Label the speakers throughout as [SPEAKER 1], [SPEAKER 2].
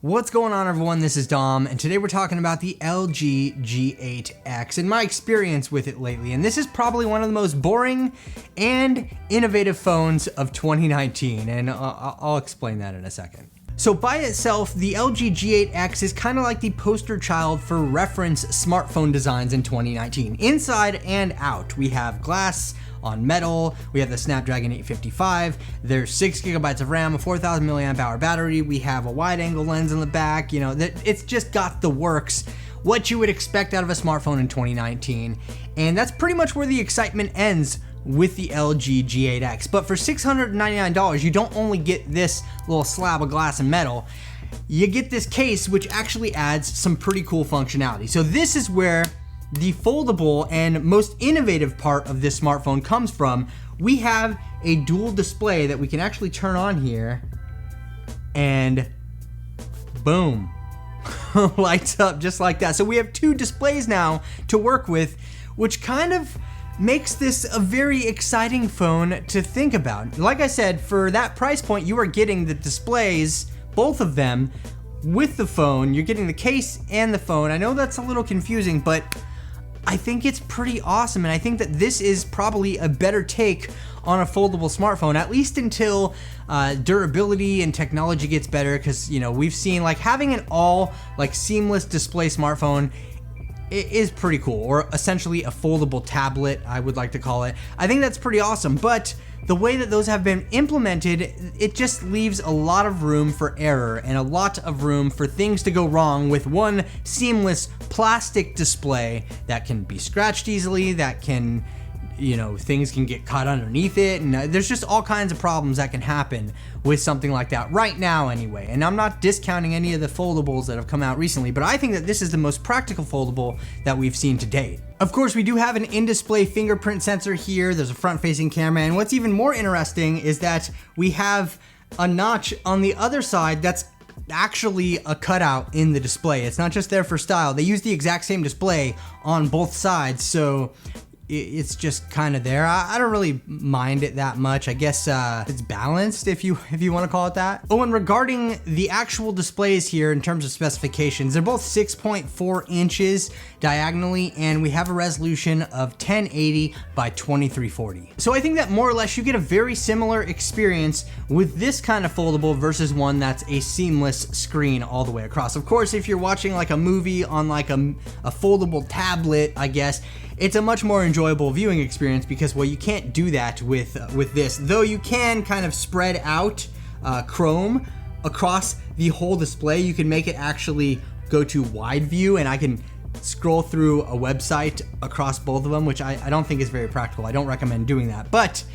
[SPEAKER 1] What's going on, everyone? This is Dom, and today we're talking about the LG G8X and my experience with it lately. And this is probably one of the most boring and innovative phones of 2019, and I'll explain that in a second. So by itself, the LG G8X is kind of like the poster child for reference smartphone designs in 2019. Inside and out, we have glass on metal, we have the Snapdragon 855, there's 6 gigabytes of RAM, a 4,000 milliamp hour battery, we have a wide angle lens in the back, it's just got the works, what you would expect out of a smartphone in 2019. And that's pretty much where the excitement ends with the LG G8X. But for $699, you don't only get this little slab of glass and metal, you get this case which actually adds some pretty cool functionality. So this is where the foldable and most innovative part of this smartphone comes from. We have a dual display that we can actually turn on here, and boom, lights up just like that. So we have two displays now to work with, which kind of makes this a very exciting phone to think about. Like I said, for that price point, you are getting the displays, both of them, with the phone. You're getting the case and the phone. I know that's a little confusing, but I think it's pretty awesome, and I think that this is probably a better take on a foldable smartphone, at least until durability and technology gets better, because we've seen like having an all like seamless display smartphone is pretty cool, or essentially a foldable tablet, I would like to call it. I think that's pretty awesome, but the way that those have been implemented, it just leaves a lot of room for error and a lot of room for things to go wrong with one seamless plastic display that can be scratched easily, that can, things can get caught underneath it, and there's just all kinds of problems that can happen with something like that right now anyway. And I'm not discounting any of the foldables that have come out recently, but I think that this is the most practical foldable that we've seen to date. Of course, we do have an in-display fingerprint sensor here. There's a front-facing camera, and what's even more interesting is that we have a notch on the other side that's actually a cutout in the display. It's not just there for style. They use the exact same display on both sides, so it's just kind of there. I don't really mind it that much. I guess it's balanced, if you want to call it that. Oh, and regarding the actual displays here in terms of specifications, they're both 6.4 inches diagonally, and we have a resolution of 1080 by 2340. So I think that more or less you get a very similar experience with this kind of foldable versus one that's a seamless screen all the way across. Of course, if you're watching like a movie on like a foldable tablet, I guess, it's a much more enjoyable viewing experience, because, well, you can't do that with this, though you can kind of spread out Chrome across the whole display. You can make it actually go to wide view, and I can scroll through a website across both of them, which I don't think is very practical. I don't recommend doing that, but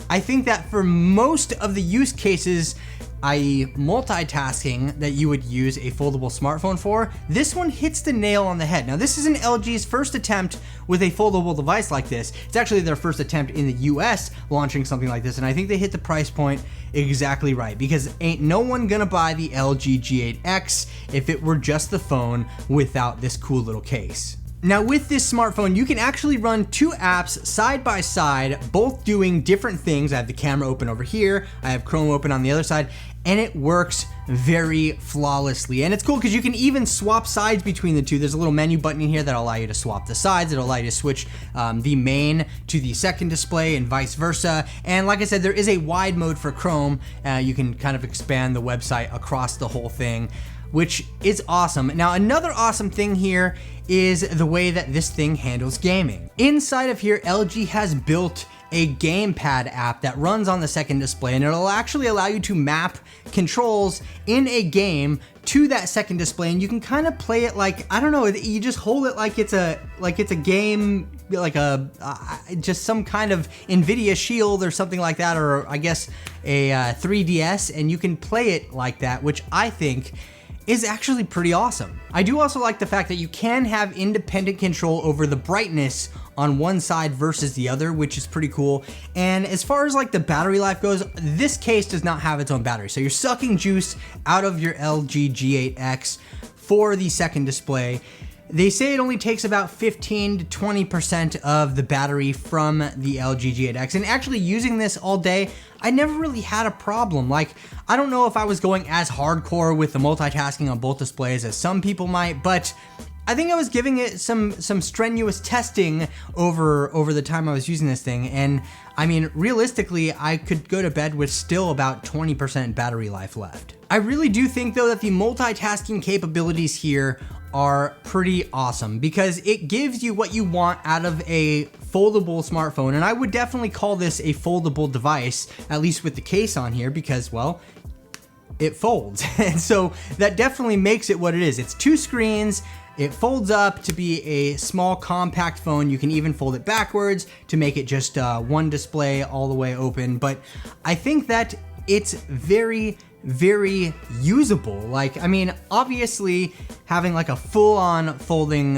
[SPEAKER 1] I think that for most of the use cases, i.e. multitasking, that you would use a foldable smartphone for, this one hits the nail on the head. Now, this isn't LG's first attempt with a foldable device like this. It's actually their first attempt in the US launching something like this, and I think they hit the price point exactly right, because ain't no one gonna buy the LG G8X if it were just the phone without this cool little case. Now, with this smartphone, you can actually run two apps side by side, both doing different things. I have the camera open over here, I have Chrome open on the other side, and it works very flawlessly. And it's cool because you can even swap sides between the two. There's a little menu button in here that'll allow you to swap the sides. It'll allow you to switch the main to the second display and vice versa. And like I said, there is a wide mode for Chrome. You can kind of expand the website across the whole thing, which is awesome. Now, another awesome thing here is the way that this thing handles gaming. Inside of here, LG has built a gamepad app that runs on the second display, and it'll actually allow you to map controls in a game to that second display, and you can kind of play it like, I don't know, you just hold it like it's a game, like just some kind of NVIDIA Shield or something like that, or I guess a 3DS, and you can play it like that, which I think is actually pretty awesome. I do also like the fact that you can have independent control over the brightness on one side versus the other, which is pretty cool. And as far as like the battery life goes, this case does not have its own battery. So you're sucking juice out of your LG G8X for the second display. They say it only takes about 15 to 20% of the battery from the LG G8X. And actually using this all day, I never really had a problem. Like, I don't know if I was going as hardcore with the multitasking on both displays as some people might, but I think I was giving it some strenuous testing over the time I was using this thing. And I mean, realistically, I could go to bed with still about 20% battery life left. I really do think though that the multitasking capabilities here are pretty awesome because it gives you what you want out of a foldable smartphone. And I would definitely call this a foldable device, at least with the case on here, because, well, it folds. And so that definitely makes it what it is. It's 2 screens. It folds up to be a small compact phone. You can even fold it backwards to make it just one display all the way open. But I think that it's very, very usable. Like, I mean, obviously having like a full-on folding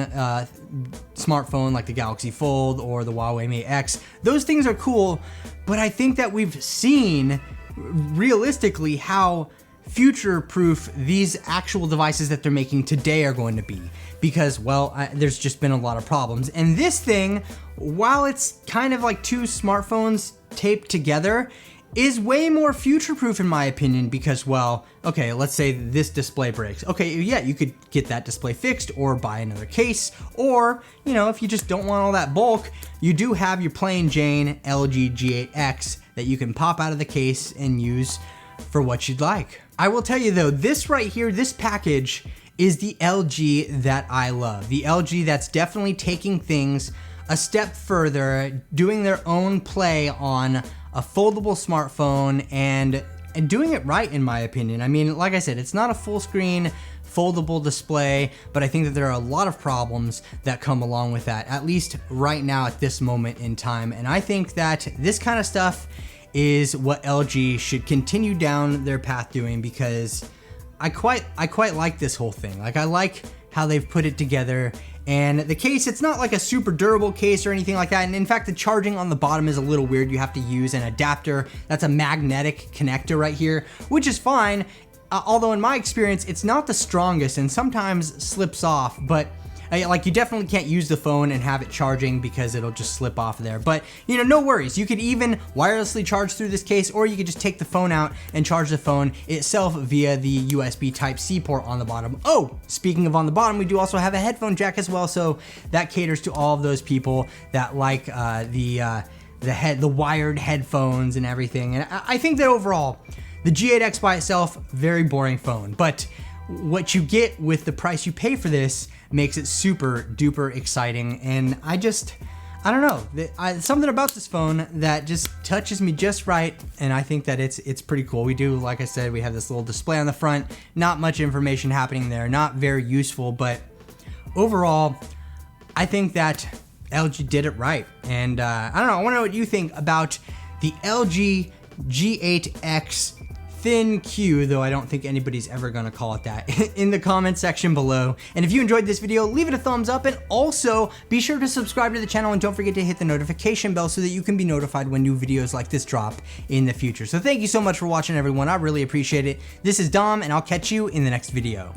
[SPEAKER 1] smartphone like the Galaxy Fold or the Huawei Mate X, those things are cool. But I think that we've seen realistically how future-proof these actual devices that they're making today are going to be, because, well, there's just been a lot of problems. And this thing, while it's kind of like 2 smartphones taped together, is way more future-proof in my opinion because, well, okay, let's say this display breaks. Okay, yeah, you could get that display fixed or buy another case, or, you know, if you just don't want all that bulk, you do have your plain Jane LG G8X that you can pop out of the case and use for what you'd like. I will tell you though, this right here, this package is the LG that I love. The LG that's definitely taking things a step further, doing their own play on a foldable smartphone and doing it right in my opinion. I mean, like I said, it's not a full screen foldable display, but I think that there are a lot of problems that come along with that, at least right now at this moment in time. And I think that this kind of stuff is what LG should continue down their path doing, because I quite like this whole thing. Like, I like how they've put it together. And the case, it's not like a super durable case or anything like that. And in fact, the charging on the bottom is a little weird. You have to use an adapter. That's a magnetic connector right here, which is fine. Although in my experience, it's not the strongest and sometimes slips off, but like, you definitely can't use the phone and have it charging because it'll just slip off there. But, you know, no worries. You could even wirelessly charge through this case, or you could just take the phone out and charge the phone itself via the USB Type-C port on the bottom. Oh, speaking of on the bottom, we do also have a headphone jack as well, so that caters to all of those people that like the wired headphones and everything. And I think that overall, the G8X by itself, very boring phone, but what you get with the price you pay for this makes it super duper exciting. And I don't know, something about this phone that just touches me just right, and I think that it's pretty cool. We do, like I said, we have this little display on the front, not much information happening there, not very useful, but overall, I think that LG did it right. And I don't know, I wanna know what you think about the LG G8X Thin Q, though I don't think anybody's ever gonna call it that, in the comment section below. And if you enjoyed this video, leave it a thumbs up, and also be sure to subscribe to the channel, and don't forget to hit the notification bell so that you can be notified when new videos like this drop in the future. So thank you so much for watching, everyone. I really appreciate it. This is Dom, and I'll catch you in the next video.